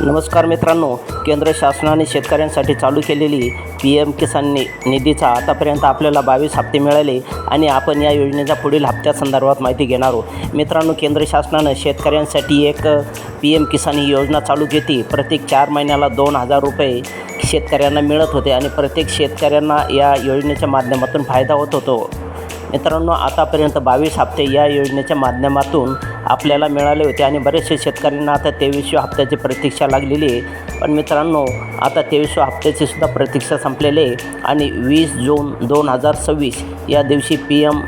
नमस्कार मित्रांनो, केंद्र शासनाने शेतकऱ्यांसाठी चालू केलेली PM किसान निधीचा आतापर्यंत आपल्याला 22 हप्ते मिळाले आणि आपण या योजनेच्या पुढील हप्त्यासंदर्भात माहिती घेणार आहोत। मित्रांनो, केंद्र शासनाने शेतकऱ्यांसाठी एक PM किसान ही योजना चालू केली। प्रत्येक 4 महिन्याला 2000 रुपये शेतकऱ्यांना मिळत होते आणि प्रत्येक शेतकऱ्यांना या योजनेच्या माध्यमातून फायदा होत होतो। मित्रांनो, आतापर्यंत 22 हप्ते या योजनेच्या माध्यमातून आपल्याला मिळाले होते आणि बरेचसे शेतकऱ्यांना आता 23व्या हप्त्याची प्रतीक्षा लागलेली आहे। पण मित्रांनो, आता 23व्या हप्त्याची सुद्धा प्रतीक्षा संपलेली आहे आणि 20 जून 2026 या दिवशी PM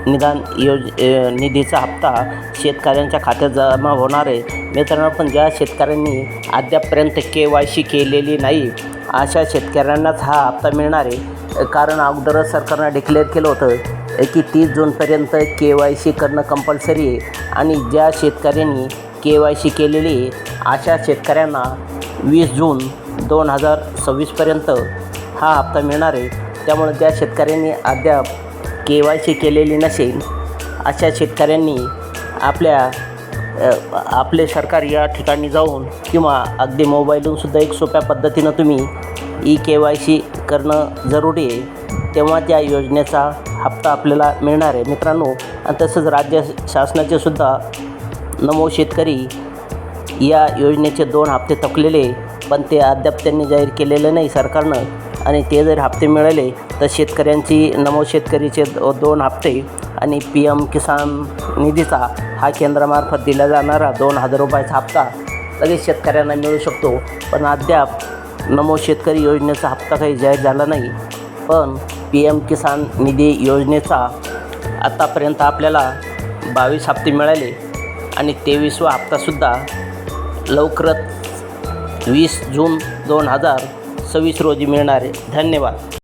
निधीचा हप्ता शेतकऱ्यांच्या खात्यात जमा होणार आहे। मित्रांनो, पण ज्या शेतकऱ्यांनी अद्यापपर्यंत KYC केलेली नाही अशा शेतकऱ्यांनाच हा हप्ता मिळणार आहे। कारण अगोदरच सरकारनं डिक्लेअर केलं होतं की 30 जूनपर्यंत KYC करणं कंपल्सरी आहे आणि ज्या शेतकऱ्यांनी KYC केलेली आहे अशा शेतकऱ्यांना 20 जून 2026पर्यंत हा हप्ता मिळणार आहे। त्यामुळे ज्या शेतकऱ्यांनी अद्याप KYC केलेली नसेल अशा शेतकऱ्यांनी आपले सरकार या ठिकाणी जाऊन किंवा अगदी मोबाईलहूनसुद्धा एक सोप्या पद्धतीनं तुम्ही KYC करणं जरुरी आहे, तेव्हा त्या योजनेचा हप्ता आपल्याला मिळणार आहे मित्रांनो। आणि तसंच राज्य शासनाचे सुद्धा नमो शेतकरी या योजनेचे 2 हप्ते थकलेले, पण ते अद्याप त्यांनी जाहीर केलेलं नाही सरकारनं। आणि ते जर हप्ते मिळाले तर शेतकऱ्यांची नमो शेतकरीचे 2 हप्ते आणि PM किसान निधीचा हा केंद्रामार्फत दिला जाणारा 2000 रुपयाचा हप्ता लगेच शेतकऱ्यांना मिळू शकतो। पण अद्याप नमो शेतकरी योजनेचा हप्ता काही जाहीर झाला नाही। पण PM किसान निधी योजनेचा आतापर्यंत आपल्याला 22 हप्ते मिळाले आणि 23वा हप्तासुद्धा लवकरच 20 जून 2026 रोजी मिळणार आहे। धन्यवाद।